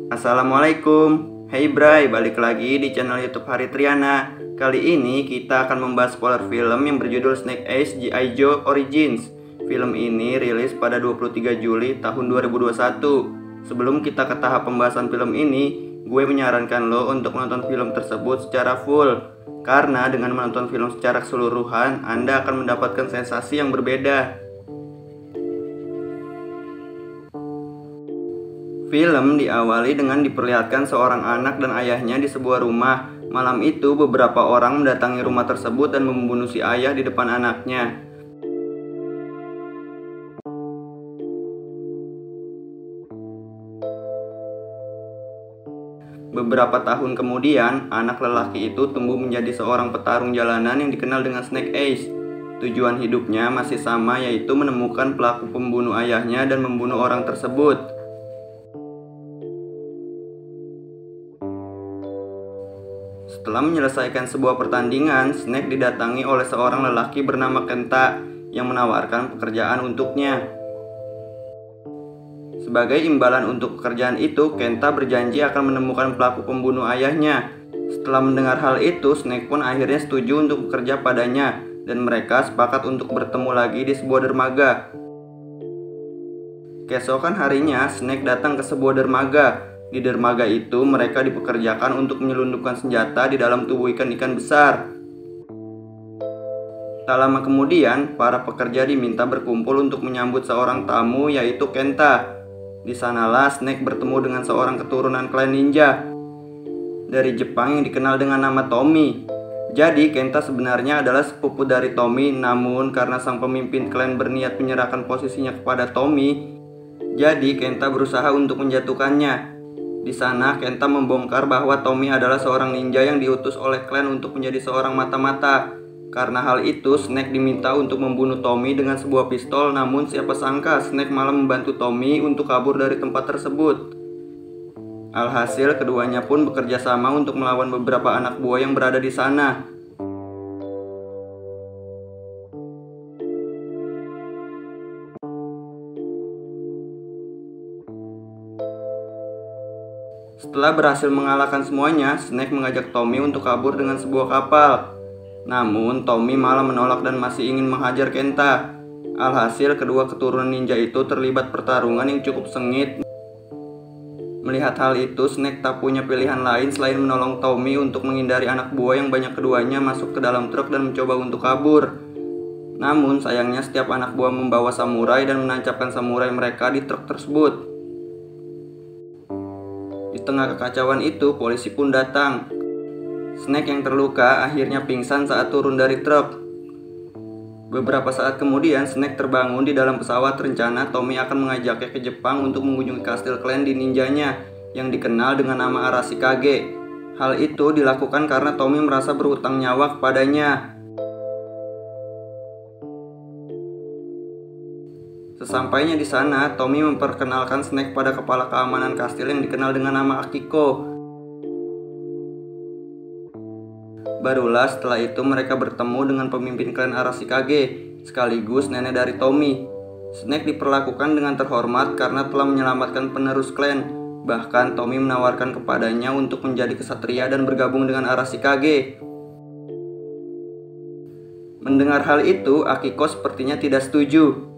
Assalamualaikum. Hey Bray, balik lagi di channel YouTube Hari Triana. Kali ini kita akan membahas spoiler film yang berjudul Snake Eyes G.I. Joe Origins. Film ini rilis pada 23 Juli tahun 2021. Sebelum kita ke tahap pembahasan film ini, gue menyarankan lo untuk menonton film tersebut secara full. Karena dengan menonton film secara keseluruhan, Anda akan mendapatkan sensasi yang berbeda. Film diawali dengan diperlihatkan seorang anak dan ayahnya di sebuah rumah. Malam itu beberapa orang mendatangi rumah tersebut dan membunuh si ayah di depan anaknya. Beberapa tahun kemudian, anak lelaki itu tumbuh menjadi seorang petarung jalanan yang dikenal dengan Snake Eyes. Tujuan hidupnya masih sama, yaitu menemukan pelaku pembunuh ayahnya dan membunuh orang tersebut. Setelah menyelesaikan sebuah pertandingan, Snake didatangi oleh seorang lelaki bernama Kenta yang menawarkan pekerjaan untuknya. Sebagai imbalan untuk pekerjaan itu, Kenta berjanji akan menemukan pelaku pembunuh ayahnya. Setelah mendengar hal itu, Snake pun akhirnya setuju untuk bekerja padanya, dan mereka sepakat untuk bertemu lagi di sebuah dermaga. Keesokan harinya, Snake datang ke sebuah dermaga. Di dermaga itu, mereka dipekerjakan untuk menyelundupkan senjata di dalam tubuh ikan-ikan besar. Tak lama kemudian, para pekerja diminta berkumpul untuk menyambut seorang tamu, yaitu Kenta. Di sanalah Snake bertemu dengan seorang keturunan klan ninja dari Jepang yang dikenal dengan nama Tommy. Jadi, Kenta sebenarnya adalah sepupu dari Tommy, namun karena sang pemimpin klan berniat menyerahkan posisinya kepada Tommy, jadi Kenta berusaha untuk menjatuhkannya. Di sana, Kenta membongkar bahwa Tommy adalah seorang ninja yang diutus oleh klan untuk menjadi seorang mata-mata. Karena hal itu, Snake diminta untuk membunuh Tommy dengan sebuah pistol, namun siapa sangka Snake malah membantu Tommy untuk kabur dari tempat tersebut. Alhasil, keduanya pun bekerja sama untuk melawan beberapa anak buah yang berada di sana. Setelah berhasil mengalahkan semuanya, Snake mengajak Tommy untuk kabur dengan sebuah kapal. Namun, Tommy malah menolak dan masih ingin menghajar Kenta. Alhasil, kedua keturunan ninja itu terlibat pertarungan yang cukup sengit. Melihat hal itu, Snake tak punya pilihan lain selain menolong Tommy untuk menghindari anak buah yang banyak keduanya masuk ke dalam truk dan mencoba untuk kabur. Namun, sayangnya setiap anak buah membawa samurai dan menancapkan samurai mereka di truk tersebut. Di tengah kekacauan itu, polisi pun datang. Snake yang terluka akhirnya pingsan saat turun dari truk. Beberapa saat kemudian, Snake terbangun di dalam pesawat. Rencana Tommy akan mengajaknya ke Jepang untuk mengunjungi kastil klan di ninjanya yang dikenal dengan nama Arashikage. Hal itu dilakukan karena Tommy merasa berhutang nyawa kepadanya. Sesampainya di sana, Tommy memperkenalkan Snake pada kepala keamanan kastil yang dikenal dengan nama Akiko. Barulah setelah itu mereka bertemu dengan pemimpin klan Arashikage, sekaligus nenek dari Tommy. Snake diperlakukan dengan terhormat karena telah menyelamatkan penerus klan. Bahkan Tommy menawarkan kepadanya untuk menjadi kesatria dan bergabung dengan Arashikage. Mendengar hal itu, Akiko sepertinya tidak setuju.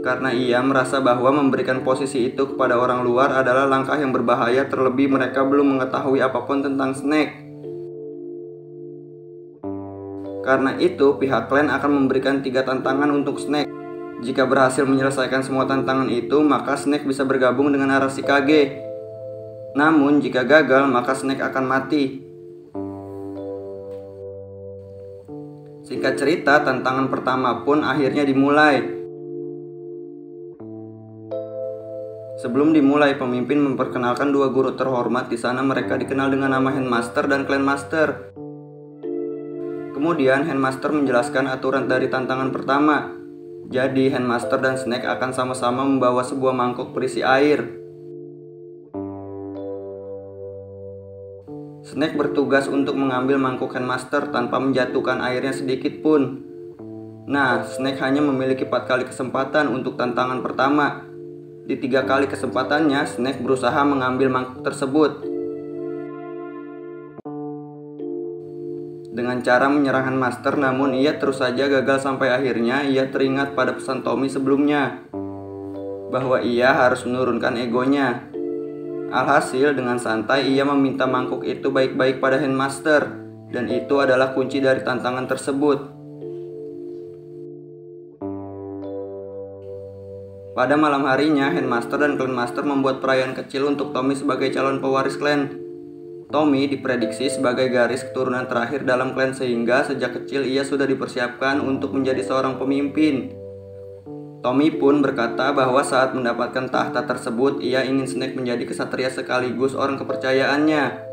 Karena ia merasa bahwa memberikan posisi itu kepada orang luar adalah langkah yang berbahaya, terlebih mereka belum mengetahui apapun tentang Snake. Karena itu, pihak klan akan memberikan 3 tantangan untuk Snake. Jika berhasil menyelesaikan semua tantangan itu, maka Snake bisa bergabung dengan Arashikage. Namun, jika gagal, maka Snake akan mati. Singkat cerita, tantangan pertama pun akhirnya dimulai. Sebelum dimulai, pemimpin memperkenalkan 2 guru terhormat. Di sana mereka dikenal dengan nama Handmaster dan Clanmaster. Kemudian Handmaster menjelaskan aturan dari tantangan pertama. Jadi Handmaster dan Snake akan sama-sama membawa sebuah mangkuk berisi air. Snake bertugas untuk mengambil mangkuk Handmaster tanpa menjatuhkan airnya sedikit pun. Nah, Snake hanya memiliki 4 kali kesempatan untuk tantangan pertama. Di 3 kali kesempatannya, Snake berusaha mengambil mangkuk tersebut dengan cara menyerang Headmaster, namun ia terus saja gagal sampai akhirnya ia teringat pada pesan Tommy sebelumnya bahwa ia harus menurunkan egonya. Alhasil dengan santai ia meminta mangkuk itu baik-baik pada Headmaster, dan itu adalah kunci dari tantangan tersebut. Pada malam harinya, Headmaster dan Clanmaster membuat perayaan kecil untuk Tommy sebagai calon pewaris klan. Tommy diprediksi sebagai garis keturunan terakhir dalam klan sehingga sejak kecil ia sudah dipersiapkan untuk menjadi seorang pemimpin. Tommy pun berkata bahwa saat mendapatkan tahta tersebut, ia ingin Snake menjadi kesatria sekaligus orang kepercayaannya.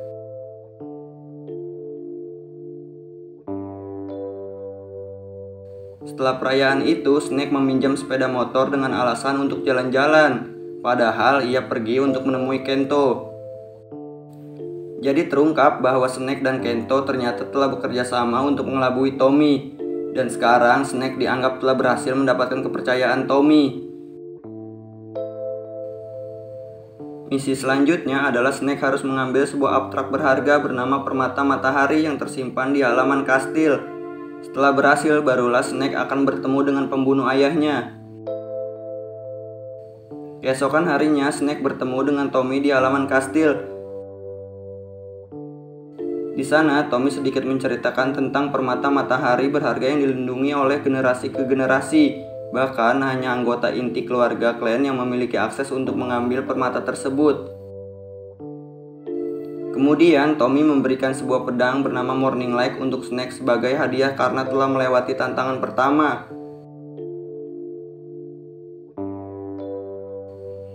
Setelah perayaan itu, Snake meminjam sepeda motor dengan alasan untuk jalan-jalan, padahal ia pergi untuk menemui Kento. Jadi terungkap bahwa Snake dan Kento ternyata telah bekerja sama untuk mengelabui Tommy, dan sekarang Snake dianggap telah berhasil mendapatkan kepercayaan Tommy. Misi selanjutnya adalah Snake harus mengambil sebuah abstrak berharga bernama Permata Matahari yang tersimpan di halaman kastil. Setelah berhasil, barulah Snake akan bertemu dengan pembunuh ayahnya. Keesokan harinya, Snake bertemu dengan Tommy di halaman kastil. Di sana, Tommy sedikit menceritakan tentang permata matahari berharga yang dilindungi oleh generasi ke generasi. Bahkan hanya anggota inti keluarga klan yang memiliki akses untuk mengambil permata tersebut. Kemudian, Tommy memberikan sebuah pedang bernama Morning Light untuk Snake sebagai hadiah karena telah melewati tantangan pertama.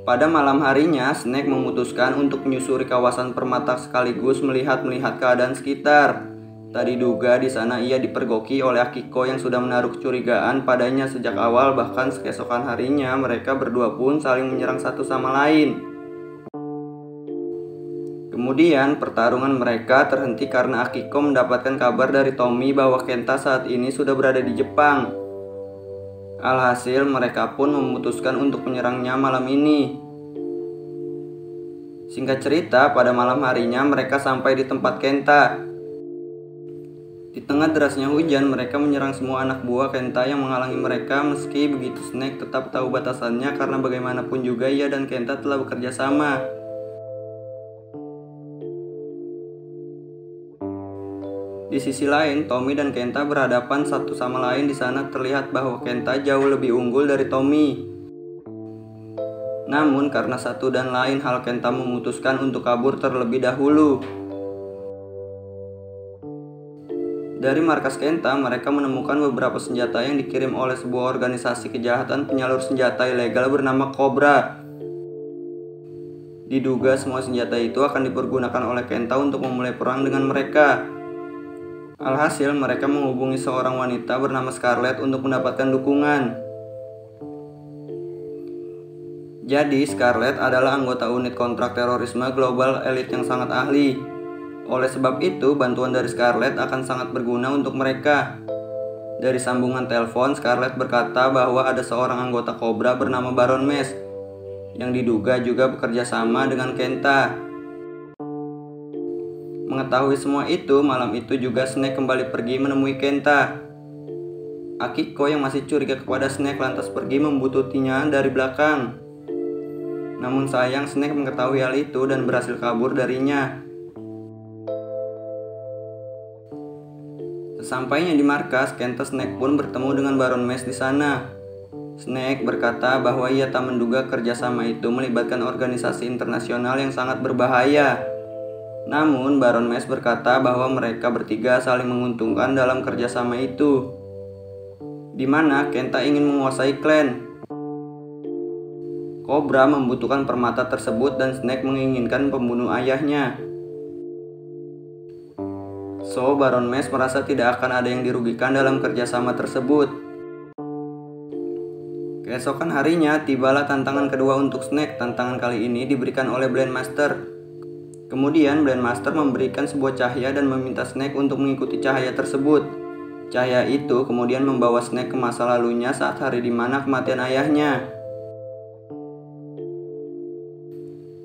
Pada malam harinya, Snake memutuskan untuk menyusuri kawasan permata sekaligus melihat keadaan sekitar. Tak diduga di sana ia dipergoki oleh Akiko yang sudah menaruh kecurigaan padanya sejak awal, bahkan keesokan harinya mereka berdua pun saling menyerang satu sama lain. Kemudian pertarungan mereka terhenti karena Akiko mendapatkan kabar dari Tommy bahwa Kenta saat ini sudah berada di Jepang. Alhasil mereka pun memutuskan untuk menyerangnya malam ini. Singkat cerita, pada malam harinya mereka sampai di tempat Kenta. Di tengah derasnya hujan, mereka menyerang semua anak buah Kenta yang menghalangi mereka. Meski begitu, Snake tetap tahu batasannya karena bagaimanapun juga ia dan Kenta telah bekerja sama. Di sisi lain, Tommy dan Kenta berhadapan satu sama lain. Di sana terlihat bahwa Kenta jauh lebih unggul dari Tommy. Namun karena satu dan lain hal, Kenta memutuskan untuk kabur terlebih dahulu. Dari markas Kenta, mereka menemukan beberapa senjata yang dikirim oleh sebuah organisasi kejahatan penyalur senjata ilegal bernama Cobra. Diduga semua senjata itu akan dipergunakan oleh Kenta untuk memulai perang dengan mereka. Alhasil mereka menghubungi seorang wanita bernama Scarlet untuk mendapatkan dukungan. Jadi Scarlet adalah anggota unit kontrak terorisme global elit yang sangat ahli. Oleh sebab itu, bantuan dari Scarlet akan sangat berguna untuk mereka. Dari sambungan telepon, Scarlet berkata bahwa ada seorang anggota Cobra bernama Baron Mesh yang diduga juga bekerja sama dengan Kenta. Mengetahui semua itu, malam itu juga Snake kembali pergi menemui Kenta. Akiko yang masih curiga kepada Snake lantas pergi membututinya dari belakang. Namun sayang, Snake mengetahui hal itu dan berhasil kabur darinya. Sesampainya di markas, Kenta Snake pun bertemu dengan Baron Mesh di sana. Snake berkata bahwa ia tak menduga kerjasama itu melibatkan organisasi internasional yang sangat berbahaya. Namun Baron Mesh berkata bahwa mereka bertiga saling menguntungkan dalam kerjasama itu, di mana Kenta ingin menguasai klan. Cobra membutuhkan permata tersebut dan Snake menginginkan pembunuh ayahnya. So, Baron Mesh merasa tidak akan ada yang dirugikan dalam kerjasama tersebut. Keesokan harinya, tibalah tantangan kedua untuk Snake. Tantangan kali ini diberikan oleh Blade Master. Kemudian Blade Master memberikan sebuah cahaya dan meminta Snake untuk mengikuti cahaya tersebut. Cahaya itu kemudian membawa Snake ke masa lalunya saat hari di mana kematian ayahnya.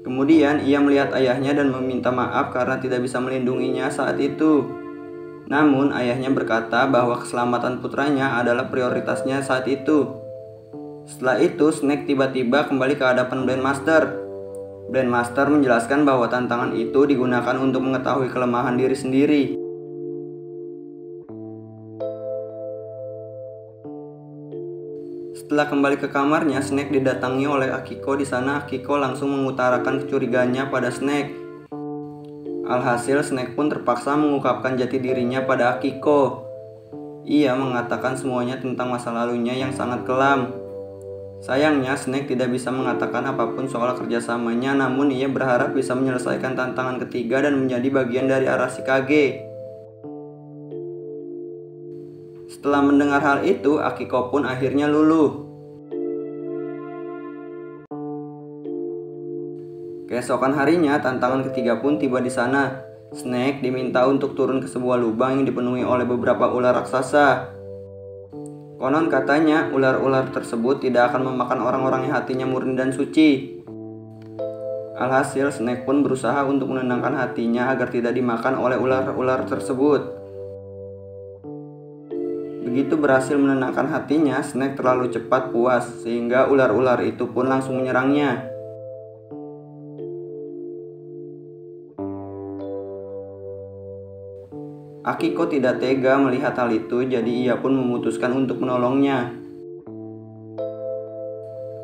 Kemudian ia melihat ayahnya dan meminta maaf karena tidak bisa melindunginya saat itu. Namun ayahnya berkata bahwa keselamatan putranya adalah prioritasnya saat itu. Setelah itu Snake tiba-tiba kembali ke hadapan Blendmaster. Blendmaster menjelaskan bahwa tantangan itu digunakan untuk mengetahui kelemahan diri sendiri. Setelah kembali ke kamarnya, Snake didatangi oleh Akiko. Di sana Akiko langsung mengutarakan kecurigaannya pada Snake. Alhasil Snake pun terpaksa mengungkapkan jati dirinya pada Akiko. Ia mengatakan semuanya tentang masa lalunya yang sangat kelam. Sayangnya Snake tidak bisa mengatakan apapun soal kerjasamanya, namun ia berharap bisa menyelesaikan tantangan ketiga dan menjadi bagian dari Arashikage. Setelah mendengar hal itu, Akiko pun akhirnya luluh. Keesokan harinya, tantangan ketiga pun tiba di sana. Snake diminta untuk turun ke sebuah lubang yang dipenuhi oleh beberapa ular raksasa. Konon katanya, ular-ular tersebut tidak akan memakan orang-orang yang hatinya murni dan suci. Alhasil, Snake pun berusaha untuk menenangkan hatinya agar tidak dimakan oleh ular-ular tersebut. Begitu berhasil menenangkan hatinya, Snake terlalu cepat puas, sehingga ular-ular itu pun langsung menyerangnya. Akiko tidak tega melihat hal itu, jadi ia pun memutuskan untuk menolongnya.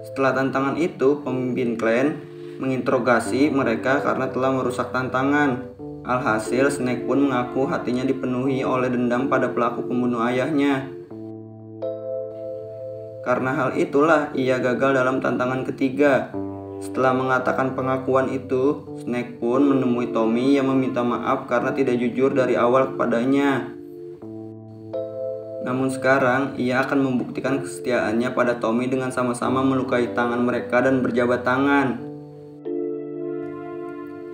Setelah tantangan itu, pemimpin klan menginterogasi mereka karena telah merusak tantangan. Alhasil, Snake pun mengaku hatinya dipenuhi oleh dendam pada pelaku pembunuh ayahnya. Karena hal itulah ia gagal dalam tantangan ketiga. Setelah mengatakan pengakuan itu, Snake pun menemui Tommy yang meminta maaf karena tidak jujur dari awal kepadanya. Namun sekarang, ia akan membuktikan kesetiaannya pada Tommy dengan sama-sama melukai tangan mereka dan berjabat tangan.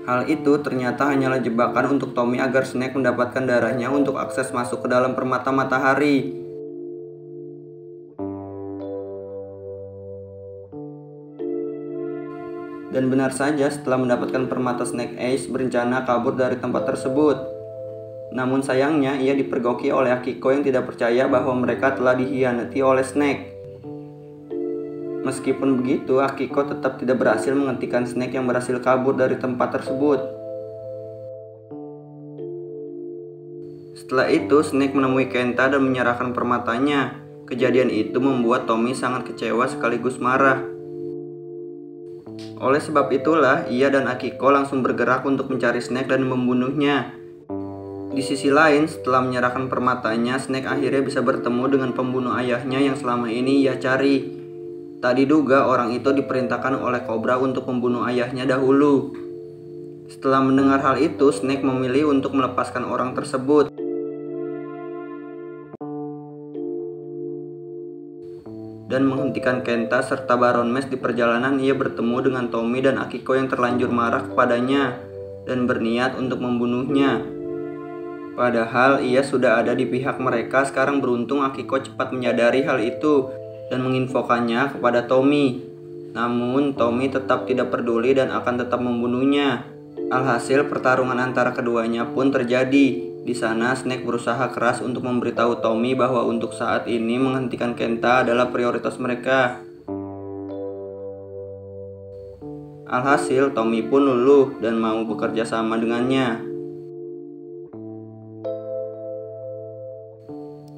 Hal itu ternyata hanyalah jebakan untuk Tommy agar Snake mendapatkan darahnya untuk akses masuk ke dalam permata matahari. Dan benar saja, setelah mendapatkan permata, Snake Eyes berencana kabur dari tempat tersebut. Namun sayangnya ia dipergoki oleh Akiko yang tidak percaya bahwa mereka telah dikhianati oleh Snake. Meskipun begitu, Akiko tetap tidak berhasil menghentikan Snake yang berhasil kabur dari tempat tersebut. Setelah itu, Snake menemui Kenta dan menyerahkan permatanya. Kejadian itu membuat Tommy sangat kecewa sekaligus marah. Oleh sebab itulah, ia dan Akiko langsung bergerak untuk mencari Snake dan membunuhnya. Di sisi lain, setelah menyerahkan permatanya, Snake akhirnya bisa bertemu dengan pembunuh ayahnya yang selama ini ia cari. Tak diduga orang itu diperintahkan oleh Cobra untuk membunuh ayahnya dahulu. Setelah mendengar hal itu, Snake memilih untuk melepaskan orang tersebut. Dan menghentikan Kenta serta Baron Mesh. Di perjalanan ia bertemu dengan Tommy dan Akiko yang terlanjur marah kepadanya dan berniat untuk membunuhnya. Padahal ia sudah ada di pihak mereka. Sekarang beruntung Akiko cepat menyadari hal itu dan menginfokannya kepada Tommy. Namun Tommy tetap tidak peduli dan akan tetap membunuhnya. Alhasil pertarungan antara keduanya pun terjadi. Di sana Snake berusaha keras untuk memberitahu Tommy bahwa untuk saat ini menghentikan Kenta adalah prioritas mereka. Alhasil Tommy pun luluh dan mau bekerja sama dengannya.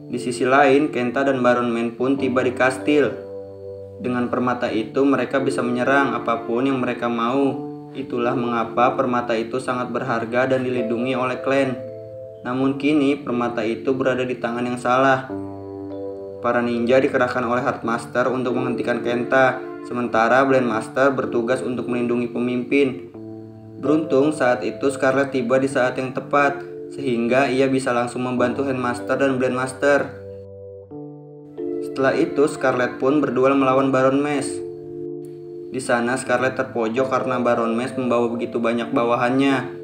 Di sisi lain, Kenta dan Baron Man pun tiba di kastil. Dengan permata itu mereka bisa menyerang apapun yang mereka mau. Itulah mengapa permata itu sangat berharga dan dilindungi oleh klan. Namun kini permata itu berada di tangan yang salah. Para ninja dikerahkan oleh Heartmaster untuk menghentikan Kenta, sementara Blendmaster bertugas untuk melindungi pemimpin. Beruntung saat itu Scarlet tiba di saat yang tepat, sehingga ia bisa langsung membantu Handmaster dan Blendmaster. Setelah itu Scarlet pun berduel melawan Baron Mesh. Di sana Scarlet terpojok karena Baron Mesh membawa begitu banyak bawahannya.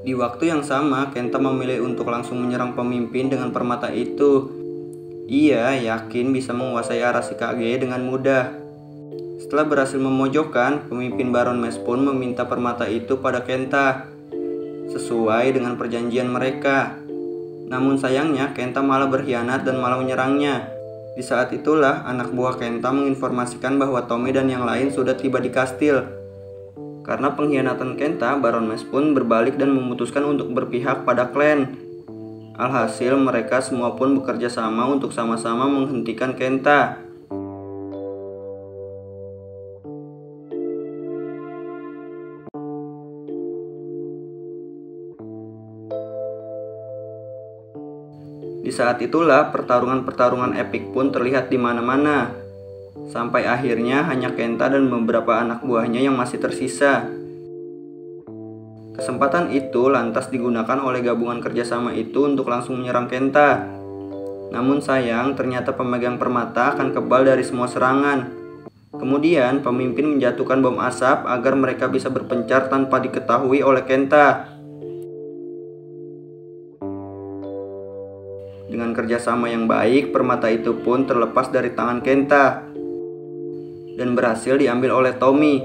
Di waktu yang sama, Kenta memilih untuk langsung menyerang pemimpin dengan permata itu. Ia yakin bisa menguasai Arashikage dengan mudah. Setelah berhasil memojokkan, pemimpin Baron Mes pun meminta permata itu pada Kenta, sesuai dengan perjanjian mereka. Namun sayangnya Kenta malah berkhianat dan malah menyerangnya. Di saat itulah anak buah Kenta menginformasikan bahwa Tommy dan yang lain sudah tiba di kastil. Karena pengkhianatan Kenta, Baron Mes pun berbalik dan memutuskan untuk berpihak pada klan. Alhasil mereka semua pun bekerja sama untuk sama-sama menghentikan Kenta. Di saat itulah pertarungan-pertarungan epik pun terlihat di mana-mana. Sampai akhirnya hanya Kenta dan beberapa anak buahnya yang masih tersisa. Kesempatan itu lantas digunakan oleh gabungan kerjasama itu untuk langsung menyerang Kenta. Namun sayang, ternyata pemegang permata akan kebal dari semua serangan. Kemudian pemimpin menjatuhkan bom asap agar mereka bisa berpencar tanpa diketahui oleh Kenta. Dengan kerjasama yang baik, permata itu pun terlepas dari tangan Kenta dan berhasil diambil oleh Tommy.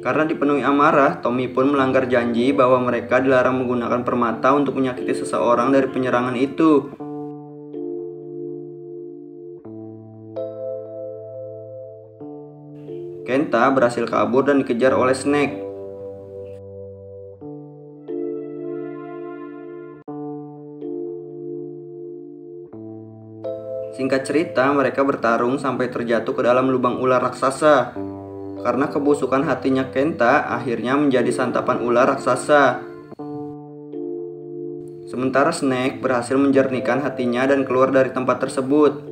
Karena dipenuhi amarah, Tommy pun melanggar janji bahwa mereka dilarang menggunakan permata untuk menyakiti seseorang dari penyerangan itu. Kenta berhasil kabur dan dikejar oleh Snake. Singkat cerita, mereka bertarung sampai terjatuh ke dalam lubang ular raksasa. Karena kebusukan hatinya Kenta, akhirnya menjadi santapan ular raksasa. Sementara Snake berhasil menjernihkan hatinya dan keluar dari tempat tersebut.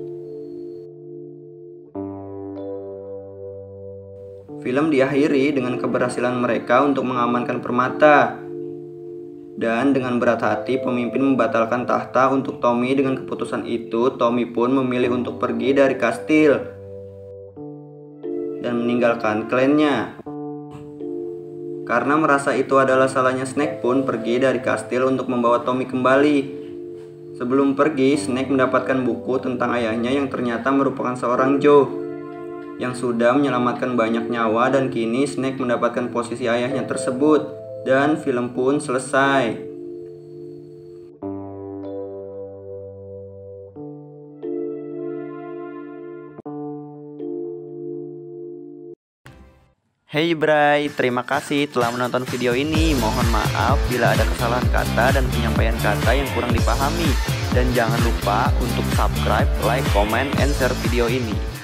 Film diakhiri dengan keberhasilan mereka untuk mengamankan permata. Dan dengan berat hati, pemimpin membatalkan tahta untuk Tommy. Dengan keputusan itu, Tommy pun memilih untuk pergi dari kastil dan meninggalkan klannya. Karena merasa itu adalah salahnya, Snake pun pergi dari kastil untuk membawa Tommy kembali. Sebelum pergi, Snake mendapatkan buku tentang ayahnya yang ternyata merupakan seorang Joe yang sudah menyelamatkan banyak nyawa, dan kini Snake mendapatkan posisi ayahnya tersebut. Dan film pun selesai. Hey Bray, terima kasih telah menonton video ini. Mohon maaf bila ada kesalahan kata dan penyampaian kata yang kurang dipahami. Dan jangan lupa untuk subscribe, like, comment, and share video ini.